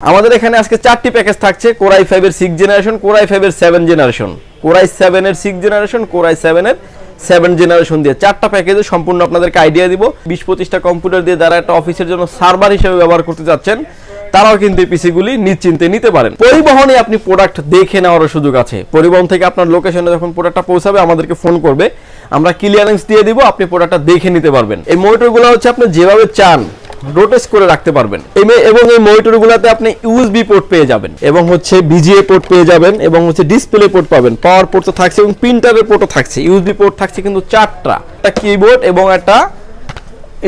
আমাদের এখানে আজকে চারটি প্যাকেজ থাকছে Core i5 এর 6 জেনারেশন, Core i5 এর 7 জেনারেশন, Core i7 এর 6 জেনারেশন, Core i7 এর 7 জেনারেশন দিয়ে চারটা প্যাকেজে সম্পূর্ণ আপনাদেরকে আইডিয়া দিব। 20-25টা কম্পিউটার দিয়ে যারা একটা অফিসের জন্য সার্ভার হিসেবে ব্যবহার করতে যাচ্ছেন তারাও কিন্তু এই পিসিগুলি নিশ্চিন্তে নিতে পারেন। পরিবহনে আপনি প্রোডাক্ট দেখে নেওয়ার সুযোগ আছে। পরিবহন থেকে আপনার লোকেশনে যখন প্রোডাক্টটা পৌঁছাবে আমাদেরকে ফোন করবে, আমরা ক্লিয়ারেন্স দিয়ে দিব, আপনি প্রোডাক্টটা দেখে নিতে পারবেন। এই মনিটরগুলো হচ্ছে আপনি যেভাবে চান রোটেট করে রাখতে পারবেন এবং এই মনিটরগুলোতে আপনি ইউএসবি পোর্ট পেয়ে যাবেন এবং হচ্ছে বিজিএ পোর্ট পেয়ে যাবেন এবং হচ্ছে ডিসপ্লে পোর্ট পাবেন, পাওয়ার পোর্ট তো থাকছে এবং প্রিন্টারের পোর্টও থাকছে। ইউএসবি পোর্ট থাকছে কিন্তু চারটা, একটা কিবোর্ড এবং একটা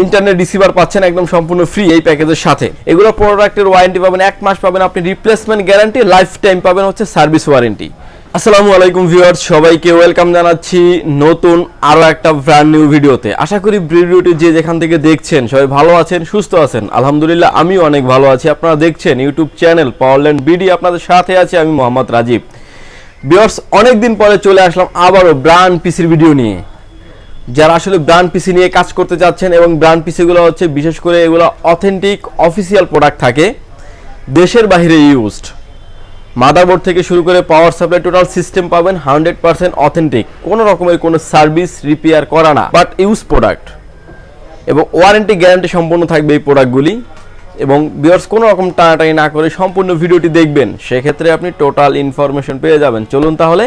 ইন্টারনেট রিসিভার পাচ্ছেন একদম সম্পূর্ণ ফ্রি এই প্যাকেজের সাথে। এগুলো প্রোডাক্টের ওয়ারেন্টি পাবেন 1 মাস পাবেন আপনি, রিপ্লেসমেন্ট গ্যারান্টি, লাইফ টাইম পাবেন হচ্ছে সার্ভিস ওয়ারেন্টি। আসসালামু আলাইকুম ভিউয়ার্স, সবাইকে ওয়েলকাম জানাচ্ছি নতুন আরো একটা ব্র্যান্ড নিউ ভিডিওতে। আশা করি ভিডিওটি যে যেখান থেকে দেখছেন সবাই ভালো আছেন, সুস্থ আছেন। আলহামদুলিল্লাহ আমিও অনেক ভালো আছি। আপনারা দেখছেন ইউটিউব চ্যানেল পাওয়ারল্যান্ড বিডি, আপনাদের সাথে আছি আমি মোহাম্মদ রাজীব। ভিউয়ার্স, অনেকদিন পরে চলে আসলাম আবারও ব্র্যান্ড পিসির ভিডিও নিয়ে। যারা আসলে ব্র্যান্ড পিসি নিয়ে কাজ করতে যাচ্ছেন এবং ব্র্যান্ড পিসিগুলো হচ্ছে বিশেষ করে এগুলো অথেন্টিক অফিসিয়াল প্রোডাক্ট থাকে, দেশের বাইরে ইউজড, মাদারবোর্ড থেকে শুরু করে পাওয়ার সাপ্লাই টোটাল সিস্টেম পাবেন 100% অথেন্টিক, কোনো রকমের কোনো সার্ভিস রিপেয়ার করা না, বাট ইউজ প্রোডাক্ট এবং ওয়ারেন্টি গ্যারান্টি সম্পূর্ণ থাকবে এই প্রোডাক্টগুলি। এবং ভিউয়ার্স, কোনো রকম টানাটানি না করে সম্পূর্ণ ভিডিওটি দেখবেন, সেক্ষেত্রে আপনি টোটাল ইনফরমেশন পেয়ে যাবেন। চলুন তাহলে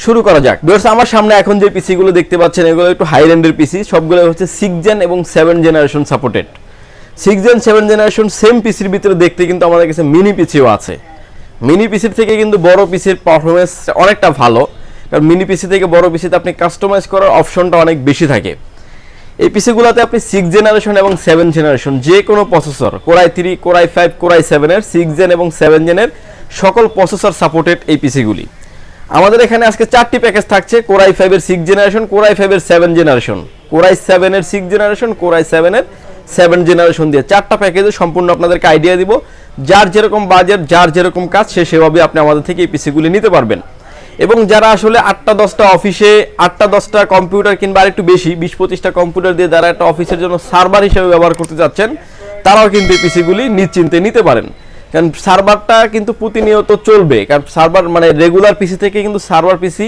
শুরু করা যাক। ভিউয়ার্স, আমার সামনে এখন যে পিসিগুলো দেখতে পাচ্ছেন এগুলো একটু হাই রেন্ডের পিসি, সবগুলো হচ্ছে 6 জেন এবং 7 generation supported. 6 gen 7 generation same পিসির ভিতরে দেখতে কিন্তু আমাদের কাছে মিনি পিসিও আছে। মিনি পিসির থেকে কিন্তু বড় পিসির পারফরমেন্স অনেকটা ভালো, কারণ মিনি পিসি থেকে বড় পিসিতে আপনি কাস্টমাইজ করার অপশনটা অনেক বেশি থাকে। এই পিসিগুলোতে আপনি 6 জেনারেশন এবং 7 জেনারেশন যে কোনো processor, Core i3, Core i5, Core i7 এর 6 জেন এবং 7 জেনের সকল প্রসেসর সাপোর্টেড এই পিসিগুলি। আমাদের এখানে আজকে চারটি প্যাকেজ থাকছে Core i5 এর 6 জেনারেশন, Core i5 এর 7 জেনারেশন, Core i7 এর 6 জেনারেশন, Core i7 এর 7 জেনারেশন দিয়ে চারটা প্যাকেজে সম্পূর্ণ আপনাদেরকে আইডিয়া দিব। যার যেরকম বাজেট, যার যেরকম কাজ, সেভাবে আপনি আমাদের থেকে এই পিসিগুলি নিতে পারবেন। এবং যারা আসলে 8টা-10টা অফিসে 8টা-10টা কম্পিউটার কিংবা আরেকটু বেশি 20-25টা কম্পিউটার দিয়ে যারা একটা অফিসের জন্য সার্ভার হিসেবে ব্যবহার করতে যাচ্ছেন তারাও কিন্তু এই পিসিগুলি নিশ্চিন্তে নিতে পারেন। কারণ সার্ভারটা কিন্তু প্রতিনিয়ত চলবে, কারণ সার্ভার মানে রেগুলার পিসি থেকে কিন্তু সার্ভার পিসি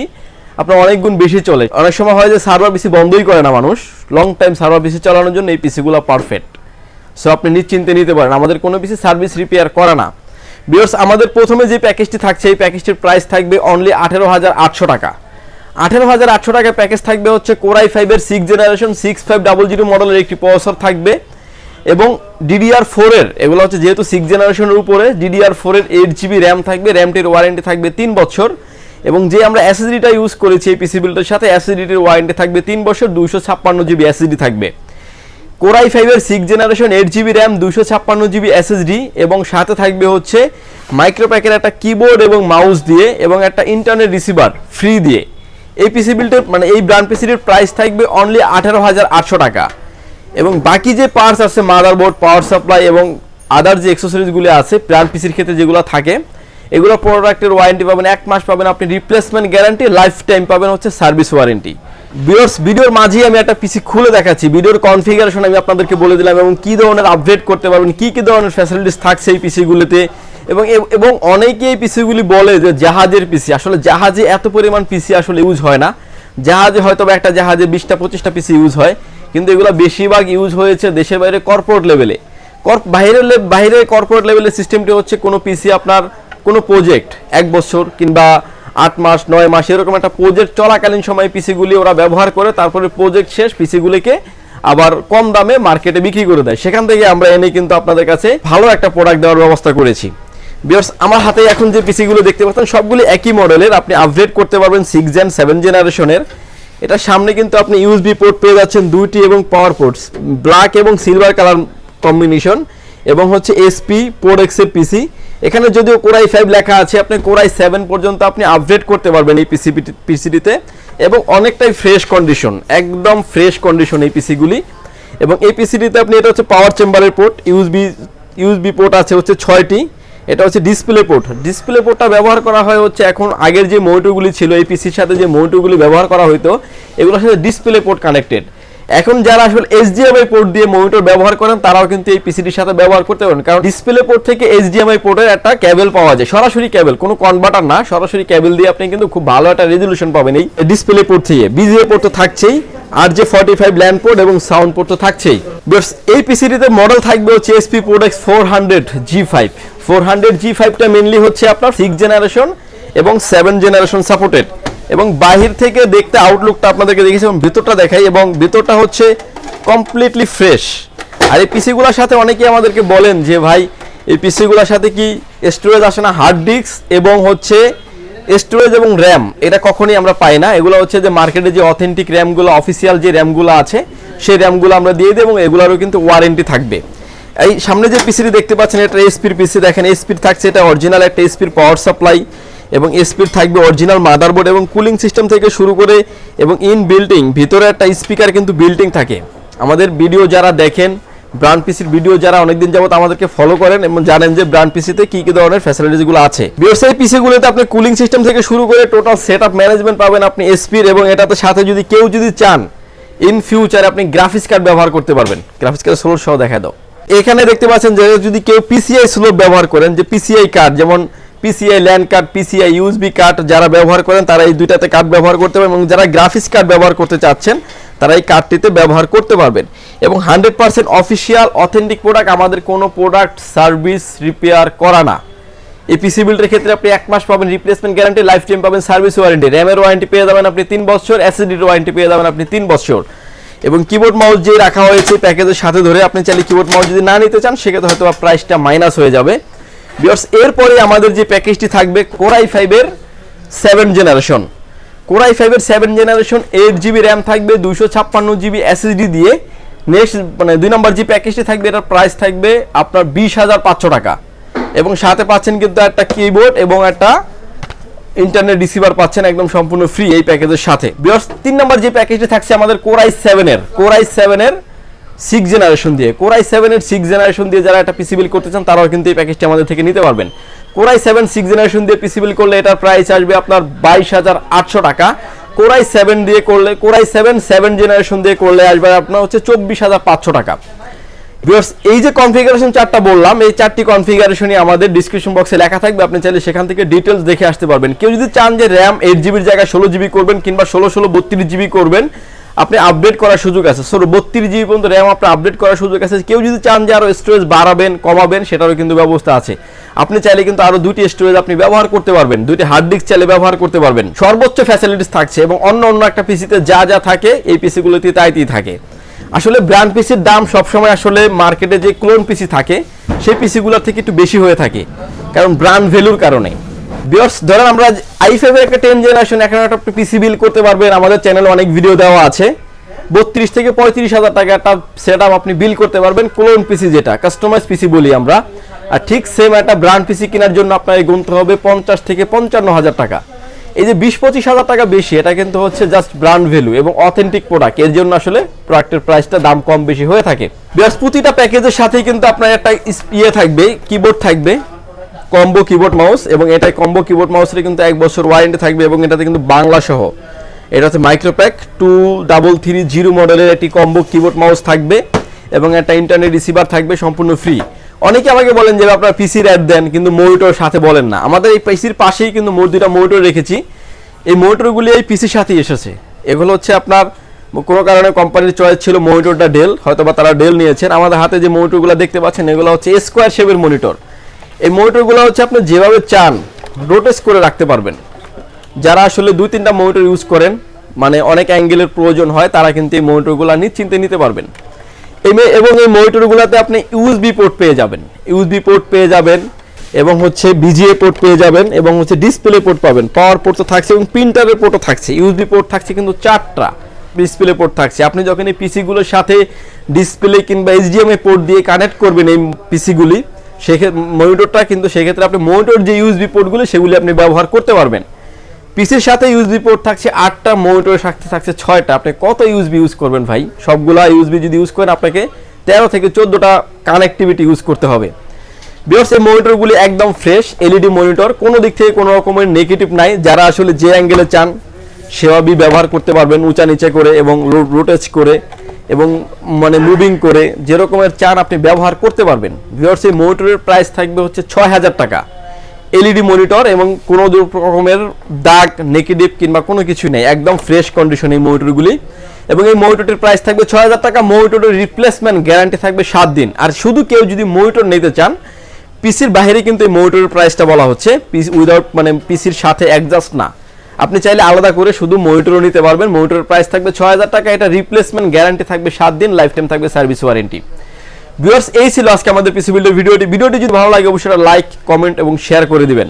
আপনার অনেক গুণ বেশি চলে। অনেক সময় হয় যে সার্ভার পিসি বন্ধই করে না মানুষ, লং টাইম সার্ভার পিসি চালানোর জন্য এই পিসিগুলো পারফেক্ট। সো আপনি নিশ্চিন্তে নিতে পারেন, আমাদের কোনো পিসি সার্ভিস রিপেয়ার করে না। ভিউয়ার্স, আমাদের প্রথমে যে প্যাকেজটি থাকছে এই প্যাকেজটির প্রাইস থাকবে অনলি 18,800 টাকা। 18,800 টাকায় প্যাকেজ থাকবে হচ্ছে Core i5 এর 6 জেনারেশন 6500 মডেলের একটি প্রসেসর থাকবে এবং DDR4 এর, এগুলো হচ্ছে যেহেতু 6 জেনারেশনের উপরে, DDR4 এর 8GB র্যাম থাকবে, র্যামটির ওয়ারেন্টি থাকবে 3 বছর এবং যে আমরা এসএসডিটা ইউজ করেছি এই পিসি বিল্ডের সাথে এসএসডিটির ওয়ারেন্টি থাকবে 3 বছর, 256GB এসএসডি থাকবে। Core i5 এর 6 generation 8GB RAM, 256GB SSD এবং সাথে থাকবে হচ্ছে মাইক্রোপ্যাকের একটা কিবোর্ড এবং মাউস দিয়ে এবং একটা ইন্টারনেট রিসিভার ফ্রি দিয়ে এই পিসি বিল্ডের মানে এই ব্র্যান্ড পিসির প্রাইস থাকবে অনলি 18,800 টাকা। এবং বাকি যে পার্টস আছে, মাদারবোর্ড, পাওয়ার সাপ্লাই এবং আদার যে অ্যাকসেসরিজগুলো আছে ব্র্যান্ড পিসির ক্ষেত্রে যেগুলো থাকে, এগুলো প্রোডাক্টের ওয়ারেন্টি পাবেন 1 মাস পাবেন আপনি, রিপ্লেসমেন্ট গ্যারান্টি, লাইফ টাইম পাবেন হচ্ছে সার্ভিস ওয়ারেন্টি। ভিউয়ার্স, ভিডিওর মাঝেই আমি একটা পিসি খুলে দেখাচ্ছি, ভিডিওর কনফিগারেশন আমি আপনাদেরকে বলে দিলাম এবং কি ধরনের আপডেট করতে পারবেন, কি কি ধরনের ফ্যাসিলিটিস থাকছে এই পিসিগুলোতে। এবং অনেকেই এই পিসিগুলি বলে যে জাহাজের পিসি, আসলে জাহাজে এত পরিমাণ পিসি আসলে ইউজ হয় না। জাহাজে হয়তো একটা জাহাজে 20টা-25টা পিসি ইউজ হয়, কিন্তু এগুলো বেশিরভাগ ইউজ হয়েছে দেশের বাইরে কর্পোরেট লেভেলে। বাইরে কর্পোরেট লেভেলের সিস্টেমটি হচ্ছে কোনো পিসি আপনার কোনো প্রজেক্ট 1 বছর কিংবা 8 মাস 9 মাস এরকম একটা প্রজেক্ট চলাকালীন সময় পিসিগুলি ওরা ব্যবহার করে, তারপরে প্রজেক্ট শেষ পিসিগুলিকে আবার কম দামে মার্কেটে বিক্রি করে দেয়। সেখান থেকে আমরা এনে কিন্তু আপনাদের কাছে ভালো একটা প্রোডাক্ট দেওয়ার ব্যবস্থা করেছি। ভিউয়ার্স, আমার হাতে এখন যে পিসিগুলো দেখতে পাচ্ছেন সবগুলি একই মডেলের, আপনি আপগ্রেড করতে পারবেন 6 জেন 7 জেনারেশনের। এটা সামনে কিন্তু আপনি ইউএসবি পোর্ট পেয়ে যাচ্ছেন 2টি এবং পাওয়ার পোর্টস ব্ল্যাক এবং সিলভার কালার কম্বিনেশন এবং হচ্ছে এসপি Prodesk এর পিসি। এখানে যদিও Core i5 লেখা আছে, আপনি Core i7 পর্যন্ত আপনি আপগ্রেড করতে পারবেন এই পিসিটিতে এবং অনেকটাই ফ্রেশ কন্ডিশন, একদম ফ্রেশ কন্ডিশন এই পিসিগুলি। এবং এই পিসিটিতে আপনি, এটা হচ্ছে পাওয়ার চেম্বারের পোর্ট, ইউএসবি পোর্ট আছে হচ্ছে 6টি, এটা হচ্ছে ডিসপ্লে পোর্ট। ডিসপ্লে পোর্টটা ব্যবহার করা হয় হচ্ছে এখন, আগের যে মনিটরগুলি ছিল এই পিসির সাথে যে মনিটরগুলি ব্যবহার করা হতো এগুলোর সাথে ডিসপ্লে পোর্ট কানেক্টেড এখন যারা আসলে HDMI পোর্ট দিয়ে মনিটর ব্যবহার করেন তারাও কিন্তু এই পিসিটির সাথে ব্যবহার করতে পারেন, কারণ ডিসপ্লে পোর্ট থেকে HDMI পোর্টের একটা কেবল পাওয়া যায়, সরাসরি কেবল, কোনো কনভার্টার না, সরাসরি কেবল দিয়ে আপনি কিন্তু খুব ভালো একটা রেজোলিউশন পাবেন এই ডিসপ্লে পোর্ট থেকে। BGA পোর্ট তো থাকছেই, আর যে 45 ল্যান্ড পোর্ট এবং সাউন্ড পোর্ট তো থাকছেই। এই পিসিটিতে মডেল থাকবে হচ্ছে HP Prodesk 400G5। 400G5টা মেইনলি হচ্ছে আপনার 6 জেনারেশন এবং 7 জেনারেশন সাপোর্টেড, এবং বাহির থেকে দেখতে আউটলুকটা আপনাদেরকে দেখেছি এবং ভিতরটা দেখাই, এবং ভিতরটা হচ্ছে কমপ্লিটলি ফ্রেশ। আর এই পিসিগুলোর সাথে অনেকেই আমাদেরকে বলেন যে ভাই এই পিসিগুলোর সাথে কি স্টোরেজ আসে না, হার্ড ডিস্ক এবং হচ্ছে স্টোরেজ এবং র্যাম, এটা কখনোই আমরা পাই না। এগুলো হচ্ছে যে মার্কেটে যে অথেন্টিক র্যামগুলো, অফিসিয়াল যে র্যামগুলো আছে সেই র্যামগুলো আমরা দিয়ে দিই, এবং এগুলোরও কিন্তু ওয়ারেন্টি থাকবে। এই সামনে যে পিসিটি দেখতে পাচ্ছেন এটা এসপির পিসি, দেখেন এসপির থাকছে, এটা অরিজিনাল একটা এসপির পাওয়ার সাপ্লাই, এবং এসপির থাকবে অরিজিনাল মাদারবোর্ড এবং কুলিং সিস্টেম থেকে শুরু করে, এবং ইন বিল্ডিং ভিতরে একটা স্পিকার কিন্তু বিল্ডিং থাকে। আমাদের ভিডিও যারা দেখেন, ব্র্যান্ড পিসির ভিডিও যারা অনেকদিন যাবত আমাদেরকে ফলো করেন এবং জানেন যে ব্র্যান্ড পিসিতে কি কি ধরনের ফ্যাসিলিটিসগুলো আছে। ব্যবসায়ী পিসিগুলোতে আপনি কুলিং সিস্টেম থেকে শুরু করে টোটাল সেটআপ ম্যানেজমেন্ট পাবেন আপনি এসপির, এবং এটাতে সাথে যদি কেউ যদি চান ইন ফিউচারে আপনি গ্রাফিক্স কার্ড ব্যবহার করতে পারবেন। গ্রাফিক্স কার্ড স্লোট সহ দেখা দাও। এখানে দেখতে পাচ্ছেন যে যদি কেউ পিসিআই স্লোট ব্যবহার করেন, যে পিসিআই কার্ড, যেমন PCI land card, PCI USB card যারা ব্যবহার করেন তারা এই দুইটাতে কার্ড ব্যবহার করতে পারবেন, এবং যারা গ্রাফিক্স কার্ড ব্যবহার করতে চাচ্ছেন তারা এই কার্ডটিতে ব্যবহার করতে পারবেন। এবং 100% অফিসিয়াল অথেন্টিক প্রোডাক্ট, আমাদের কোনো প্রোডাক্ট সার্ভিস রিপেয়ার করা না। এই পিসি বিল্ডের ক্ষেত্রে আপনি 1 মাস পাবেন রিপ্লেসমেন্ট গ্যারান্টি, লাইফ টাইম পাবেন সার্ভিস ওয়ারেন্টি, র্যামের ওয়ারেন্টি পেয়ে যাবেন আপনি 3 বছর, এসএসডির ওয়ারেন্টি পেয়ে যাবেন আপনি 3 বছর, এবং কিবোর্ড মাউস যে রাখা হয়েছে প্যাকেজের সাথে ধরে, আপনি চাইলে কিবোর্ড মাউস যদি না নিতে চান সেক্ষেত্রে হয়তো প্রাইসটা মাইনাস হয়ে যাবে। ভিউয়ার্স, এরপরে আমাদের যে প্যাকেজটি থাকবে Core i5 এর 7 জেনারেশন। Core i5 এর 7 জেনারেশন 8GB র্যাম থাকবে, 256GB এসএসডি দিয়ে। নেক্সট মানে 2 নম্বর যে প্যাকেজটি থাকবে এটার প্রাইস থাকবে আপনার 20,500 টাকা, এবং সাথে পাচ্ছেন কিন্তু একটা কিবোর্ড এবং একটা ইন্টারনেট রিসিভার পাচ্ছেন একদম সম্পূর্ণ ফ্রি এই প্যাকেজের সাথে। ভিউয়ার্স, 3 নম্বর যে প্যাকেজটি থাকছে আমাদের Core i7 এর 6 জেনারেশন দিয়ে। Core i7 এর 6 জেনারেশন দিয়ে যারা একটা পিসি বিল্ড করতে চান তারাও কিন্তু এই প্যাকেজটি আমাদের থেকে নিতে পারবেন। Core i7 6 জেনারেশন দিয়ে পিসি বিল্ড করলে এটার প্রাইস আসবে আপনার 22,800 টাকা। Core i7 দিয়ে করলে, Core i7 7 জেনারেশন দিয়ে করলে আসবে আপনার হচ্ছে 24,500 টাকা। ভিউয়ার্স, এই যে কনফিগারেশন চারটা বললাম, এই চারটি কনফিগারেশনই আমাদের ডেসক্রিপশন বক্সে লেখা থাকবে, আপনি চাইলে সেখান থেকে ডিটেলস দেখে আসতে পারবেন। কেউ যদি চান যে র্যাম 8GB এর জায়গায় 16GB করবেন, কিংবা 16 32GB করবেন, আপনি আপডেট করার সুযোগ আছে। 32GB পর্যন্ত র্যাম আপনি আপডেট করার সুযোগ আছে। কেউ যদি চান যে আরো স্টোরেজ বাড়াবেন কমাবেন, সেটারও কিন্তু ব্যবস্থা আছে। আপনি চাইলে কিন্তু আরো 2টি স্টোরেজ আপনি ব্যবহার করতে পারবেন, 2টি হার্ড ডিস্ক চাইলে ব্যবহার করতে পারবেন। সর্বোচ্চ ফ্যাসিলিটিস থাকছে, এবং অন্য একটা পিসিতে যা যা থাকে এই পিসিগুলোতে তাই থাকে। আসলে ব্র্যান্ড পিসির দাম সবসময় আসলে মার্কেটে যে ক্লোন পিসি থাকে সেই পিসিগুলোর থেকে একটু বেশি হয়ে থাকে, কারণ ব্র্যান্ড ভ্যালুর কারণে। ভিউয়ার্স, ধরেন আমরা i5 এর একটা 10 জেনারেশন এখন একটা পিসি বিল্ড করতে পারবেন, আমাদের চ্যানেলে অনেক ভিডিও দেওয়া আছে। 32 থেকে 35,000 টাকা একটা সেটআপ আপনি বিল্ড করতে পারবেন, ক্লোন পিসি যেটা কাস্টমাইজ পিসি বলি আমরা। আর ঠিক সেম একটা ব্র্যান্ড পিসি কেনার জন্য আপনার গুনতে হবে 50 থেকে 55,000 টাকা। এই যে 20-25,000 টাকা বেশি, এটা কিন্তু হচ্ছে জাস্ট ব্র্যান্ড ভ্যালু এবং অথেন্টিক প্রোডাক্ট, এর জন্য আসলে প্রোডাক্টের প্রাইসটা দাম কম বেশি হয়ে থাকে। ভিউয়ার্স, প্রতিটা প্যাকেজের সাথেই কিন্তু আপনার একটা থাকবে, কিবোর্ড থাকবে, কম্বো কিবোর্ড মাউস, এবং এটাই কম্বো কিবোর্ড মাউসের কিন্তু 1 বছর ওয়ারেন্টি থাকবে, এবং এটাতে কিন্তু বাংলা সহ। এটা হচ্ছে মাইক্রোপ্যাক 2330 মডেলের একটি কম্বো কিবোর্ড মাউস থাকবে, এবং একটা ইন্টারনেট রিসিভার থাকবে সম্পূর্ণ ফ্রি। অনেকে আমাকে বলেন যে আপনারা পিসির অ্যাড দেন কিন্তু মনিটর সাথে বলেন না। আমাদের এই পিসির পাশেই কিন্তু দুইটা মনিটর রেখেছি, এই মনিটরগুলি এই পিসির সাথেই এসেছে। এগুলো হচ্ছে আপনার কোনো কারণে কোম্পানির চয়েস ছিল মনিটরটা ডেল, হয়তো বা তারা ডেল নিয়েছেন। আমাদের হাতে যে মনিটরগুলো দেখতে পাচ্ছেন এগুলো হচ্ছে স্কোয়ার শেপের মনিটর। এই মনিটরগুলো হচ্ছে আপনি যেভাবে চান রোটেট করে রাখতে পারবেন। যারা আসলে 2-3টা মনিটর ইউজ করেন, মানে অনেক অ্যাঙ্গেলের প্রয়োজন হয়, তারা কিন্তু এই মনিটরগুলো নিশ্চিন্তে নিতে পারবেন। এবং এই মনিটরগুলোতে আপনি ইউএসবি পোর্ট পেয়ে যাবেন, এবং হচ্ছে বিজিএ পোর্ট পেয়ে যাবেন, এবং হচ্ছে ডিসপ্লে পোর্ট পাবেন, পাওয়ার পোর্ট তো থাকছে, এবং প্রিন্টারের পোর্টও থাকছে। ইউএসবি পোর্ট থাকছে কিন্তু 4টা, ডিসপ্লে পোর্ট থাকছে। আপনি যখন এই পিসিগুলোর সাথে ডিসপ্লে কিংবা এইচডিএমআই পোর্ট দিয়ে কানেক্ট করবেন এই পিসিগুলি, সেক্ষেত্রে মনিটরটা কিন্তু সেক্ষেত্রে আপনি মনিটর যে ইউএসবি পোর্টগুলো সেগুলি আপনি ব্যবহার করতে পারবেন। পিসির সাথে ইউএসবি পোর্ট থাকছে 8টা, মনিটরের সাথে থাকছে 6টা। আপনি কত ইউএসবি ইউজ করবেন ভাই? সবগুলা ইউএসবি যদি ইউজ করেন আপনাকে 13 থেকে 14টা কানেক্টিভিটি ইউজ করতে হবে। ভিউয়ার্স, এই মনিটরগুলি একদম ফ্রেশ এলইডি মনিটর, কোনো দিক থেকে কোনো রকমের নেগেটিভ নাই। যারা আসলে যে অ্যাঙ্গেলে চান সেভাবেই ব্যবহার করতে পারবেন, উঁচা নিচে করে এবং রোটেট করে। এবং মানে মুভিং করে যে রকমের চান আপনি ব্যবহার করতে পারবেন। ভিউয়ার্স এই মনিটরের প্রাইস থাকবে হচ্ছে ৬০০০ টাকা। এলইডি মনিটর এবং কোনো রকমের দাগ নেগেটিভ কিংবা কোনো কিছু নেই, একদম ফ্রেশ কন্ডিশন এই মনিটরগুলি। এবং এই মনিটরটির প্রাইস থাকবে ৬০০০ টাকা। মনিটরের রিপ্লেসমেন্ট গ্যারান্টি থাকবে 7 দিন। আর শুধু কেউ যদি মনিটর নিতে চান, পিসির বাইরে কিন্তু এই মনিটরের প্রাইসটা বলা হচ্ছে, উইদাউট মানে পিসির সাথে অ্যাডজাস্ট না, আপনি চাইলে আলাদা করে শুধু মনিটরও নিতে পারবেন। মনিটরের প্রাইস থাকবে ৬০০০ টাকা। এটা রিপ্লেসমেন্ট গ্যারান্টি থাকবে 7 দিন, লাইফ টাইম থাকবে সার্ভিস ওয়ারেন্টি। ভিউয়ার্স এই ছিল আজকে আমাদের পিসি বিল্ডের ভিডিওটি যদি ভালো লাগে অবশ্যই লাইক কমেন্ট এবং শেয়ার করে দিবেন।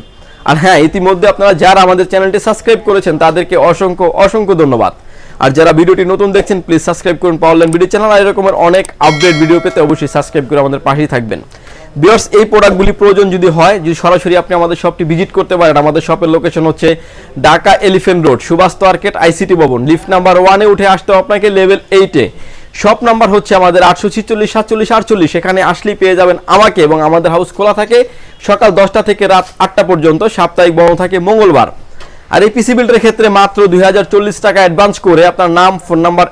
আর হ্যাঁ, ইতিমধ্যে আপনারা যারা আমাদের চ্যানেলটি সাবস্ক্রাইব করেছেন তাদেরকে অসংখ্য ধন্যবাদ। আর যারা ভিডিওটি নতুন দেখছেন প্লিজ সাবস্ক্রাইব করুন পাওয়ারল্যান্ড ভিডিও চ্যানেল। আর এরকমের অনেক আপডেট ভিডিও পেতে অবশ্যই সাবস্ক্রাইব করে আমাদের পাশেই থাকবেন। ভিউয়ার্স এই প্রোডাক্টগুলি প্রয়োজন যদি হয়, যদি সরাসরি আপনি আমাদের শপটি ভিজিট করতে পারেন, আমাদের শপের লোকেশন হচ্ছে Dhaka elephant road, Suvastu arcade, ICT ভবন, লিফট নাম্বার 1-এ উঠে আসতে আপনাকে লেভেল 8-এ। শপ নাম্বার হচ্ছে আমাদের 846 সেখানে আসলেই পেয়ে যাবেন আমাকে। এবং আমাদের হাউস খোলা থাকে সকাল 10টা থেকে রাত 8টা পর্যন্ত, সাপ্তাহিক বন্ধ থাকে মঙ্গলবার। আর এই পিসি বিল্ডের ক্ষেত্রে মাত্র 2040 টাকা অ্যাডভান্স করে আপনার নাম, ফোন নাম্বার,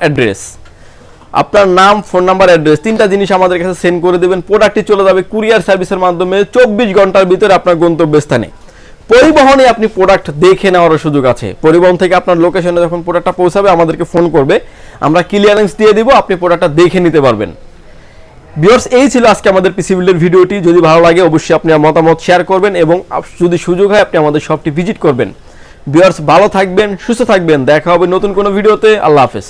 অ্যাড্রেস, তিনটা জিনিস আমাদের কাছে সেন্ড করে দেবেন। প্রোডাক্টটি চলে যাবে কুরিয়ার সার্ভিসের মাধ্যমে 24 ঘন্টার ভিতরে আপনার গন্তব্যস্থানে। পরিবহনে আপনি প্রোডাক্ট দেখে নেওয়ার সুযোগ আছে। পরিবহন থেকে আপনার লোকেশনে যখন প্রোডাক্টটা পৌঁছাবে আমাদেরকে ফোন করবে, আমরা ক্লিয়ারেন্স দিয়ে দিব, আপনি প্রোডাক্টটা দেখে নিতে পারবেন। ভিউয়ার্স এই ছিল আজকে আমাদের পিসি বিল্ডের ভিডিওটি। যদি ভালো লাগে অবশ্যই আপনি মতামত শেয়ার করবেন এবং যদি সুযোগ হয় আপনি আমাদের শপটি ভিজিট করবেন। ভিউয়ার্স ভালো থাকবেন, সুস্থ থাকবেন, দেখা হবে নতুন কোনো ভিডিওতে। আল্লাহ হাফেজ।